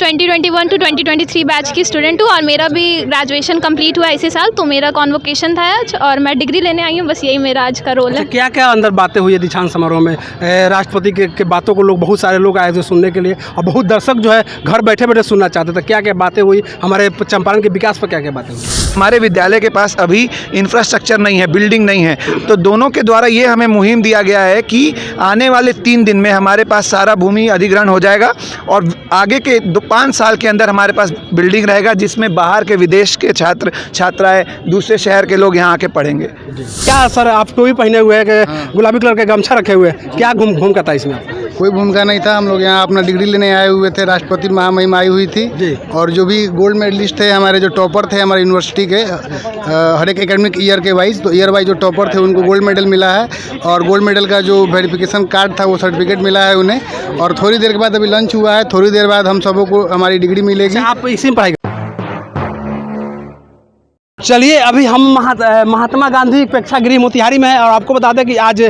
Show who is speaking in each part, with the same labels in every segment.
Speaker 1: 2021 to 2023 batch की student हूँ और मेरा भी ग्रेजुएशन कंप्लीट हुआ इसी साल, तो मेरा कॉन्वोकेशन था आज और मैं डिग्री लेने आई हूँ। बस यही मेरा आज का रोल है।
Speaker 2: क्या क्या अंदर बातें हुई है दीक्षांत समारोह में? राष्ट्रपति के बातों को लोग बहुत सारे लोग आए थे सुनने के लिए और बहुत दर्शक जो है घर बैठे बैठे सुनना चाहते थे। क्या क्या बातें हुई हमारे चंपारण के विकास पर? क्या क्या बातें हुई?
Speaker 3: हमारे विद्यालय के पास अभी इंफ्रास्ट्रक्चर नहीं है, बिल्डिंग नहीं है, तो दोनों के द्वारा ये हमें मुहिम दिया गया है कि आने वाले 3 दिन में हमारे पास सारा भूमि अधिग्रहण हो जाएगा और आगे के 5 साल के अंदर हमारे पास बिल्डिंग रहेगा जिसमें बाहर के विदेश के छात्र छात्राएं दूसरे शहर के लोग यहाँ आके पढ़ेंगे।
Speaker 2: क्या सर आप टोपी पहने हुए हैं, गुलाबी कलर के गमछा रखे हुए हैं, क्या भूमिका था इसमें?
Speaker 4: कोई भूमिका नहीं था। हम लोग यहाँ अपना डिग्री लेने आए हुए थे। राष्ट्रपति महामहिम आई हुई थी
Speaker 2: जी।
Speaker 4: और जो भी गोल्ड मेडलिस्ट थे, हमारे जो टॉपर थे हमारे यूनिवर्सिटी के हर एक एकेडमिक ईयर के वाइज, तो ईयर वाइज जो टॉपर थे उनको गोल्ड मेडल मिला है और गोल्ड मेडल का जो वेरिफिकेशन कार्ड था वो सर्टिफिकेट मिला है उन्हें। और थोड़ी देर के बाद अभी लंच हुआ है, थोड़ी देर बाद हम सबों को हमारी डिग्री मिलेगी।
Speaker 2: आप इसी में पढ़ाई? चलिए अभी हम महात्मा गांधी प्रेक्षागृह मोतिहारी में है और आपको बता दें कि आज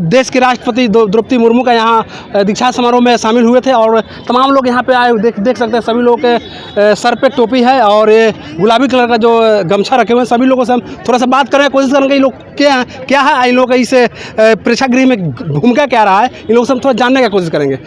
Speaker 2: देश के राष्ट्रपति द्रौपदी मुर्मू का यहाँ दीक्षांत समारोह में शामिल हुए थे और तमाम लोग यहाँ पे आए देख सकते हैं। सभी लोगों के सर पे टोपी है और ये गुलाबी कलर का जो गमछा रखे हुए हैं। सभी लोगों से हम थोड़ा सा बात करने की कोशिश करेंगे। इन लोग क्या है, इन लोगों का इस प्रेक्षागृह में भूमिका क्या रहा है, इन लोगों से हम थोड़ा जानने की कोशिश करेंगे।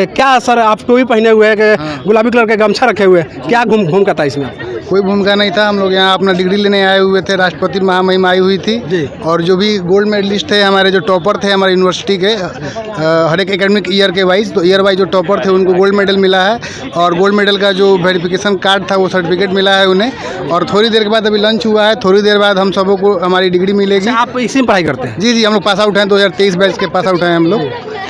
Speaker 2: क्या सर आप टोपी पहने हुए हैं, गुलाबी कलर के गमछा रखे हुए हैं, क्या भूमिका था इसमें?
Speaker 4: कोई भूमिका नहीं था। हम लोग यहाँ अपना डिग्री लेने आए हुए थे। राष्ट्रपति महामहिम आई हुई थी
Speaker 2: जी।
Speaker 4: और जो भी गोल्ड मेडलिस्ट थे, हमारे जो टॉपर थे हमारे यूनिवर्सिटी के हर एक एकेडमिक ईयर के वाइज, तो ईयर वाइज जो टॉपर थे उनको गोल्ड मेडल मिला है और गोल्ड मेडल का जो वेरिफिकेशन कार्ड था वो सर्टिफिकेट मिला है उन्हें। और थोड़ी देर के बाद अभी लंच हुआ है, थोड़ी देर बाद हम सबों को हमारी डिग्री मिलेगी।
Speaker 2: आप इसी में पढ़ाई करते हैं?
Speaker 4: जी, हम लोग पास आउट हैं, 2023 बैच के पास आउट हैं हम लोग।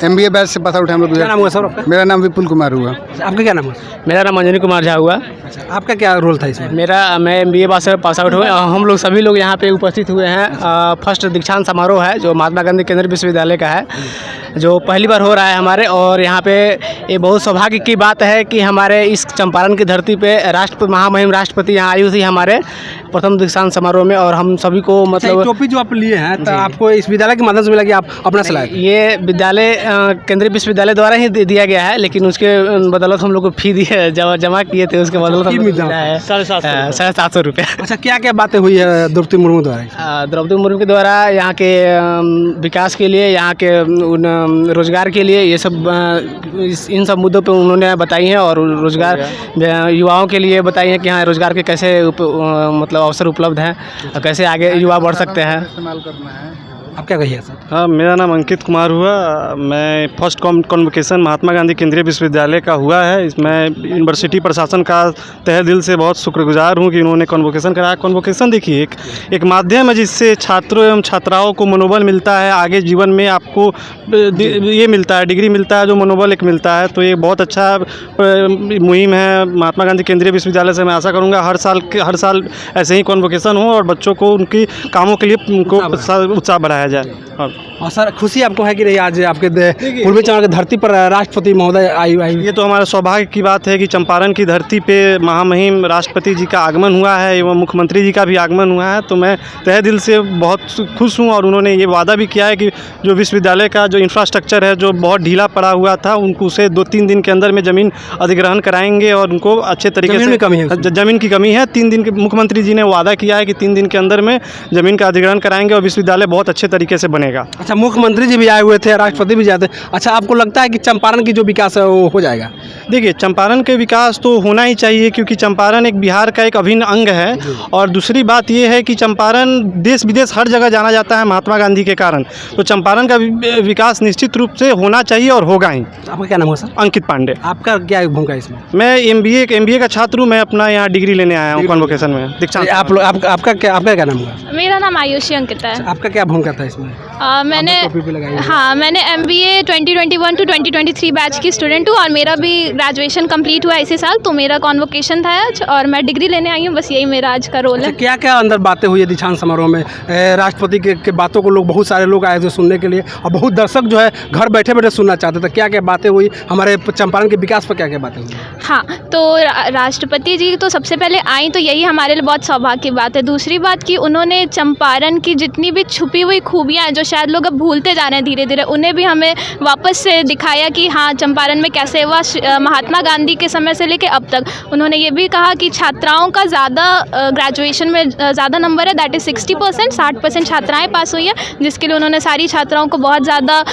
Speaker 4: MBA बैच से पास आउट हैं हम लोग।
Speaker 2: क्या नाम हुआ सर आपका?
Speaker 4: मेरा नाम विपुल कुमार हुआ।
Speaker 2: आपका क्या नाम हुआ?
Speaker 5: मेरा नाम अंजनी कुमार झा हुआ।
Speaker 2: आपका क्या रोल था इसमें?
Speaker 5: मैं MBA पास आउट हुए। हम लोग सभी लोग यहाँ पे उपस्थित हुए हैं। फर्स्ट दीक्षांत समारोह है जो महात्मा गांधी केंद्रीय विश्वविद्यालय का है, जो पहली बार हो रहा है हमारे। और यहाँ पे ये बहुत सौभाग्य की बात है कि हमारे इस चंपारण की धरती पे महामहिम राष्ट्रपति यहाँ आई हुई थी हमारे प्रथम दीक्षांत समारोह में। और हम सभी को मतलब
Speaker 2: टोपी जो आप लिए हैं तो आपको इस विद्यालय के माध्यम से मिला कि आप अपना सलाह?
Speaker 5: ये विद्यालय केंद्रीय विश्वविद्यालय द्वारा ही दिया गया है, लेकिन उसके बदौलत हम लोग को फी दिए जमा किए थे, उसके बदौलत 750 रुपये।
Speaker 2: अच्छा, क्या क्या बातें हुई है द्रौपदी मुर्मू द्वारा?
Speaker 5: द्रौपदी मुर्मू के द्वारा यहाँ के विकास के लिए, यहाँ के रोजगार के लिए, ये सब इन सब मुद्दों पे उन्होंने बताई हैं और रोजगार युवाओं के लिए बताई हैं कि हाँ रोजगार के कैसे मतलब अवसर उपलब्ध हैं और कैसे आगे युवा बढ़ सकते हैं।
Speaker 4: इस्तेमाल करना है।
Speaker 2: आप क्या कहिए सर?
Speaker 6: हाँ, मेरा नाम अंकित कुमार हुआ। मैं फर्स्ट कॉन्वोकेशन महात्मा गांधी केंद्रीय विश्वविद्यालय का हुआ है। इसमें यूनिवर्सिटी प्रशासन का तहे दिल से बहुत शुक्रगुजार हूँ कि उन्होंने कॉन्वोकेशन कराया। कॉन्वोकेशन देखिए एक माध्यम है जिससे छात्रों एवं छात्राओं को मनोबल मिलता है, आगे जीवन में आपको ये मिलता है, डिग्री मिलता है, जो मनोबल एक मिलता है। तो ये बहुत अच्छा मुहिम है महात्मा गांधी केंद्रीय विश्वविद्यालय से। मैं आशा करूँगा हर साल ऐसे ही कॉन्वोकेशन हो और बच्चों को उनकी कामों के लिए उनको उत्साह बढ़ाया जाए।
Speaker 2: और सर खुशी आपको है कि नहीं आज आपके पूर्वी चंपारण की धरती पर राष्ट्रपति महोदय आई?
Speaker 6: ये तो हमारा सौभाग्य की बात है कि चंपारण की धरती पे महामहिम राष्ट्रपति जी का आगमन हुआ है एवं मुख्यमंत्री जी का भी आगमन हुआ है। तो मैं तहे दिल से बहुत खुश हूँ और उन्होंने ये वादा भी किया है कि जो विश्वविद्यालय का जो इंफ्रास्ट्रक्चर है जो बहुत ढीला पड़ा हुआ था उनको उसे 2-3 दिन के अंदर में ज़मीन अधिग्रहण कराएंगे और उनको अच्छे तरीके से ज़मीन की कमी है। 3 दिन के मुख्यमंत्री जी ने वादा किया है कि 3 दिन के अंदर में ज़मीन का अधिग्रहण कराएंगे और विश्वविद्यालय बहुत अच्छे तरीके से बनेगा।
Speaker 2: अच्छा, मुख्यमंत्री जी भी आए हुए थे, राष्ट्रपति भी जाते। अच्छा, आपको लगता है कि चंपारण की जो विकास है वो हो जाएगा?
Speaker 6: देखिए, चंपारण के विकास तो होना ही चाहिए क्योंकि चंपारण एक बिहार का एक अभिन्न अंग है। और दूसरी बात ये है कि चंपारण देश विदेश हर जगह जाना जाता है महात्मा गांधी के कारण। तो चंपारण का विकास निश्चित रूप से होना चाहिए और होगा ही।
Speaker 2: आपका क्या नाम है सर?
Speaker 6: अंकित पांडे।
Speaker 2: आपका क्या भूमिका है इसमें?
Speaker 6: मैं MBA का छात्र हूँ। मैं अपना यहाँ डिग्री लेने आया हूँ कॉन्वोकेशन में दीक्षांत।
Speaker 2: आपका क्या नाम हुआ?
Speaker 1: मेरा नाम आयुषी अंकित है।
Speaker 2: आपका क्या भूमिका था इसमें?
Speaker 1: मैंने MBA 2021 टू 2023 बैच की स्टूडेंट हूँ और मेरा भी ग्रेजुएशन कंप्लीट हुआ इसी साल, तो मेरा कॉन्वोकेशन था आज और मैं डिग्री लेने आई हूँ। बस यही मेरा आज का रोल है।
Speaker 2: क्या क्या अंदर बातें हुई है दीक्षांत समारोह में? राष्ट्रपति के बातों को लोग बहुत सारे लोग आए थे सुनने के लिए और बहुत दर्शक जो है घर बैठे बैठे सुनना चाहते थे। क्या क्या बातें हुई हमारे चंपारण के विकास पर? क्या क्या बातें हुई?
Speaker 1: हाँ, तो राष्ट्रपति जी तो सबसे पहले आई, तो यही हमारे लिए बहुत सौभाग्य की बात है। दूसरी बात कि उन्होंने चंपारण की जितनी भी छुपी हुई खूबियाँ हैं जो शायद लोग अब भूलते जा रहे हैं धीरे धीरे, उन्हें भी हमें वापस से दिखाया कि हाँ चंपारण में कैसे हुआ। महात्मा गांधी के समय से लेके अब तक उन्होंने ये भी कहा कि छात्राओं का ज़्यादा ग्रेजुएशन में ज़्यादा नंबर है, दैट इज़ 60%, 60% छात्राएँ पास हुई है, जिसके लिए उन्होंने सारी छात्राओं को बहुत ज़्यादा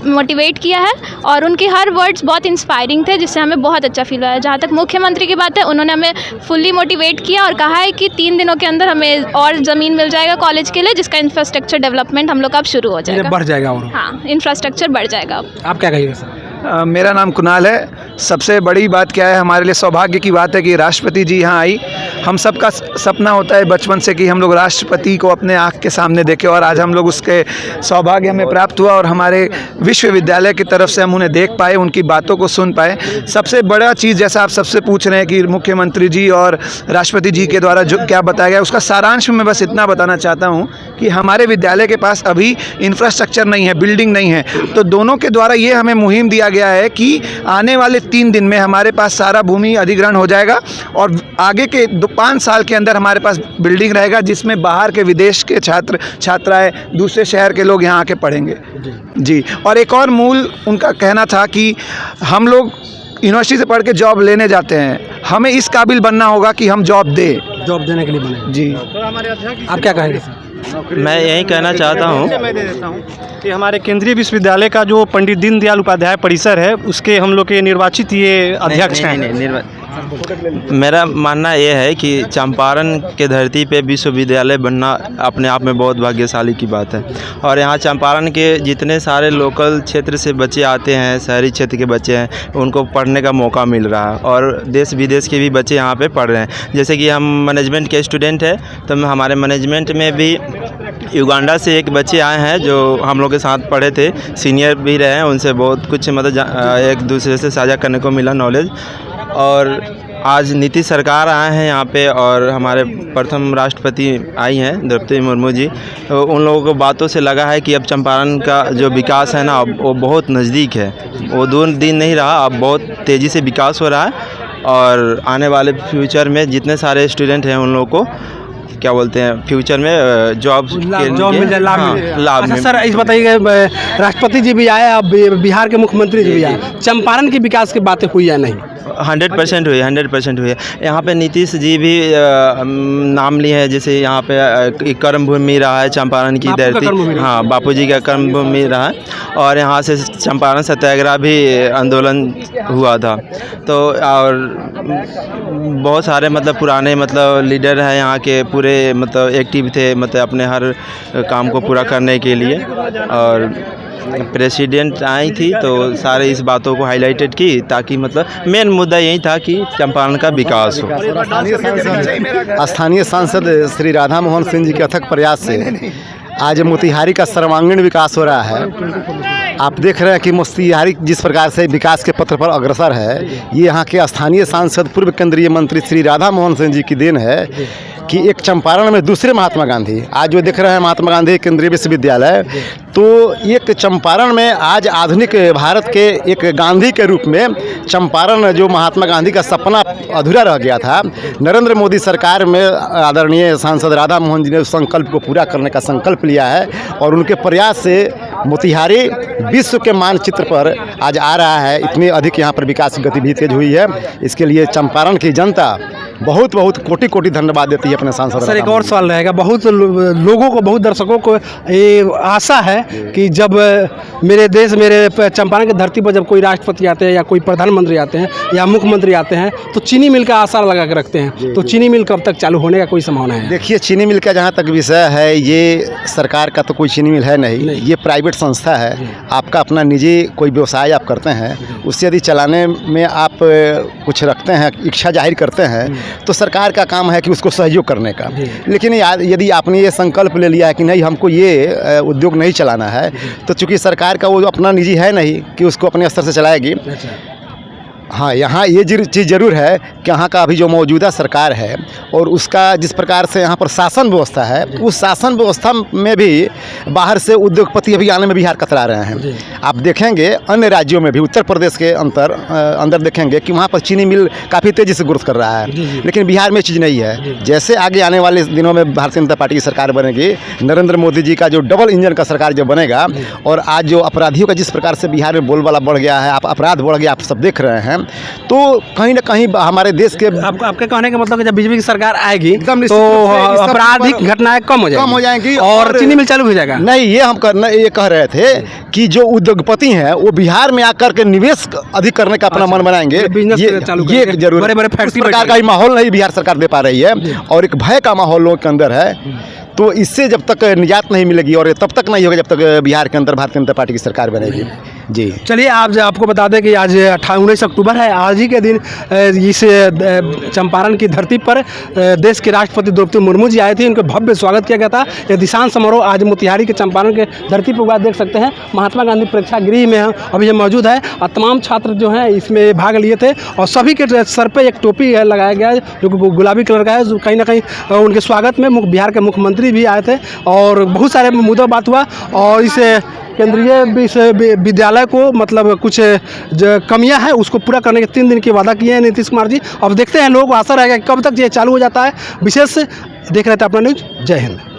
Speaker 1: मोटिवेट किया है और उनके हर वर्ड्स बहुत इंस्पायरिंग थे, जिससे हमें बहुत अच्छा फील हुआ है। जहाँ तक मुख्यमंत्री की बात है, उन्होंने हमें फुल्ली मोटिवेट किया और कहा है कि 3 दिनों के अंदर हमें और ज़मीन मिल जाएगा कॉलेज के लिए, जिसका इंफ्रास्ट्रक्चर डेवलपमेंट हम लोग का अब शुरू हो जाएगा,
Speaker 2: बढ़ जाएगा और
Speaker 1: हाँ इंफ्रास्ट्रक्चर बढ़ जाएगा अब।
Speaker 2: आप क्या कहिएगा सर?
Speaker 3: मेरा नाम कुणाल है। सबसे बड़ी बात क्या है, हमारे लिए सौभाग्य की बात है कि राष्ट्रपति जी यहाँ आई। हम सबका सपना होता है बचपन से कि हम लोग राष्ट्रपति को अपने आँख के सामने देखें और आज हम लोग उसके सौभाग्य हमें प्राप्त हुआ और हमारे विश्वविद्यालय की तरफ से हम उन्हें देख पाए, उनकी बातों को सुन पाए। सबसे बड़ा चीज़ जैसा आप सबसे पूछ रहे हैं कि मुख्यमंत्री जी और राष्ट्रपति जी के द्वारा जो क्या बताया गया, उसका सारांश में बस इतना बताना चाहता हूँ कि हमारे विद्यालय के पास अभी इंफ्रास्ट्रक्चर नहीं है, बिल्डिंग नहीं है, तो दोनों के द्वारा ये हमें मुहिम दिया गया है कि आने वाले 3 दिन में हमारे पास सारा भूमि अधिग्रहण हो जाएगा और आगे के 5 साल के अंदर हमारे पास बिल्डिंग रहेगा, जिसमें बाहर के विदेश के छात्र छात्राएं दूसरे शहर के लोग यहाँ आके पढ़ेंगे जी। और एक और मूल उनका कहना था कि हम लोग यूनिवर्सिटी से पढ़ के जॉब लेने जाते हैं, हमें इस काबिल बनना होगा कि हम जॉब देने के लिए बने जी।
Speaker 2: आप क्या कहेंगे सर?
Speaker 7: मैं यही कहना चाहता हूँ
Speaker 6: कि हमारे केंद्रीय विश्वविद्यालय का जो पंडित दीनदयाल उपाध्याय परिसर है, उसके हम लोग के निर्वाचित ये अध्यक्ष हैं।
Speaker 7: मेरा मानना यह है कि चंपारण के धरती पे विश्वविद्यालय बनना अपने आप में बहुत भाग्यशाली की बात है और यहाँ चंपारण के जितने सारे लोकल क्षेत्र से बच्चे आते हैं, शहरी क्षेत्र के बच्चे हैं, उनको पढ़ने का मौका मिल रहा है और देश विदेश के भी बच्चे यहाँ पे पढ़ रहे हैं। जैसे कि हम मैनेजमेंट के स्टूडेंट हैं, तो हमारे मैनेजमेंट में भी युगांडा से एक बच्चे आए हैं जो हम लोग के साथ पढ़े थे, सीनियर भी रहे हैं, उनसे बहुत कुछ मतलब एक दूसरे से साझा करने को मिला नॉलेज। और आज नीतीश सरकार आए हैं यहाँ पे और हमारे प्रथम राष्ट्रपति आई हैं द्रौपदी मुर्मू जी, तो उन लोगों को बातों से लगा है कि अब चंपारण का जो विकास है ना, वो बहुत नज़दीक है, वो दूर दिन नहीं रहा, अब बहुत तेज़ी से विकास हो रहा है और आने वाले फ्यूचर में जितने सारे स्टूडेंट हैं उन लोगों को क्या बोलते हैं फ्यूचर में जॉब मिल जाए, लाभ।
Speaker 2: अच्छा सर, इस बताइए राष्ट्रपति जी भी आए, अब बिहार के मुख्यमंत्री जी भी आए, चंपारण के विकास की बातें हुई या नहीं?
Speaker 7: 100% हुई, 100% हुई है। यहाँ पे नीतीश जी भी नाम लिए हैं, जैसे यहाँ पे कर्म भूमि रहा है चंपारण की धरती, हाँ बापूजी का कर्म भूमि रहा है और यहाँ से चंपारण सत्याग्रह भी आंदोलन हुआ था। तो और बहुत सारे मतलब पुराने मतलब लीडर हैं यहाँ के, पूरे मतलब एक्टिव थे मतलब अपने हर काम को पूरा करने के लिए और प्रेसिडेंट आई थी तो सारे इस बातों को हाईलाइटेड की ताकि मतलब मेन मुद्दा यही था कि चंपारण का विकास हो।
Speaker 8: स्थानीय सांसद श्री राधा मोहन सिंह जी के अथक प्रयास से आज मोतिहारी का सर्वांगीण विकास हो रहा है। आप देख रहे हैं कि मोतिहारी जिस प्रकार से विकास के पथ पर अग्रसर है, ये यहाँ के स्थानीय सांसद पूर्व केंद्रीय मंत्री श्री राधा मोहन सिंह जी की देन है कि एक चंपारण में दूसरे महात्मा गांधी, आज जो देख रहे हैं महात्मा गांधी केंद्रीय विश्वविद्यालय, तो एक चंपारण में आज आधुनिक भारत के एक गांधी के रूप में चंपारण जो महात्मा गांधी का सपना अधूरा रह गया था, नरेंद्र मोदी सरकार में आदरणीय सांसद राधा मोहन जी ने उस संकल्प को पूरा करने का संकल्प लिया है और उनके प्रयास से मोतिहारी विश्व के मानचित्र पर आज आ रहा है। इतनी अधिक यहाँ पर विकास गतिविधि तेज हुई है, इसके लिए चंपारण की जनता बहुत बहुत कोटि कोटि धन्यवाद देती है अपने सांसद।
Speaker 2: सर एक और सवाल रहेगा, बहुत लोगों को, बहुत दर्शकों को ये आशा है कि जब मेरे देश, मेरे चंपारण की धरती पर जब कोई राष्ट्रपति आते हैं या कोई प्रधानमंत्री आते हैं या मुख्यमंत्री आते हैं तो चीनी मिल का आसार लगा के रखते हैं, तो चीनी मिल कब तक चालू होने का कोई संभावना है?
Speaker 8: देखिए, चीनी मिल का जहाँ तक विषय है, ये सरकार का तो कोई चीनी मिल है नहीं, ये प्राइवेट संस्था है। आपका अपना निजी कोई व्यवसाय आप करते हैं, उससे यदि चलाने में आप कुछ रखते हैं, इच्छा जाहिर करते हैं, तो सरकार का काम है कि उसको सहयोग करने का। लेकिन यदि आपने ये संकल्प ले लिया है कि नहीं हमको ये उद्योग नहीं चलाना है, तो चूंकि सरकार का वो अपना निजी है नहीं कि उसको अपने स्तर से चलाएगी, हाँ, यहाँ ये चीज़ ज़रूर है कि यहाँ का अभी जो मौजूदा सरकार है और उसका जिस प्रकार से यहाँ पर शासन व्यवस्था है, उस शासन व्यवस्था में भी बाहर से उद्योगपति अभी आने में बिहार कतरा रहे हैं। आप देखेंगे अन्य राज्यों में भी, उत्तर प्रदेश के अंदर देखेंगे कि वहाँ पर चीनी मिल काफ़ी तेज़ी से ग्रोथ कर रहा है, लेकिन बिहार में चीज़ नहीं है। जैसे आगे आने वाले दिनों में भारतीय जनता पार्टी की सरकार बनेगी, नरेंद्र मोदी जी का जो डबल इंजन का सरकार जब बनेगा, और आज जो अपराधियों का जिस प्रकार से बिहार में बोलबाला बढ़ गया है, अपराध बढ़ गया, आप सब देख रहे हैं, तो कहीं ना कहीं हमारे देश के
Speaker 2: आपके कहने का मतलब कि जब बीजेपी की सरकार आएगी
Speaker 8: एकदम
Speaker 2: तो आपराधिक घटनाएं कम हो जाएंगी और चीनी मिल चालू हो जाएगा।
Speaker 8: नहीं, ये कह रहे थे कि जो उद्योगपति हैं वो बिहार में आकर के निवेश अधिक करने का अपना मन बनाएंगे, ये जरूर
Speaker 2: बड़े फैक्ट्री
Speaker 8: प्रकार का माहौल नहीं बिहार सरकार दे पा रही है, और एक भय का माहौल लोगों के अंदर है। तो इससे जब तक निजात नहीं मिलेगी और तब तक नहीं होगा जब तक बिहार के अंदर भारतीय जनता पार्टी की सरकार बनेगी। जी
Speaker 2: चलिए, आपको बता दें कि आज 19 अक्टूबर है। आज ही के दिन इस चंपारण की धरती पर देश के राष्ट्रपति द्रौपदी मुर्मू जी आए थे, उनका भव्य स्वागत किया गया था। ये दीक्षांत समारोह आज मोतिहारी के चंपारण के धरती पर हुआ। देख सकते हैं महात्मा गांधी प्रेक्षागृह में अभी हम मौजूद है और तमाम छात्र जो हैं इसमें भाग लिए थे और सभी के सर पर एक टोपी लगाया गया है जो गुलाबी कलर का है। जो कहीं ना कहीं उनके स्वागत में बिहार के मुख्यमंत्री भी आए थे और बहुत सारे मुद्दों बात हुआ। और इस केंद्रीय विद्यालय को मतलब कुछ कमियां हैं उसको पूरा करने के 3 दिन की वादा किए हैं नीतीश कुमार जी। अब देखते हैं, लोगों को आशा रहेगा कि कब तक ये चालू हो जाता है। विशेष देख रहे थे अपना न्यूज़। जय हिंद।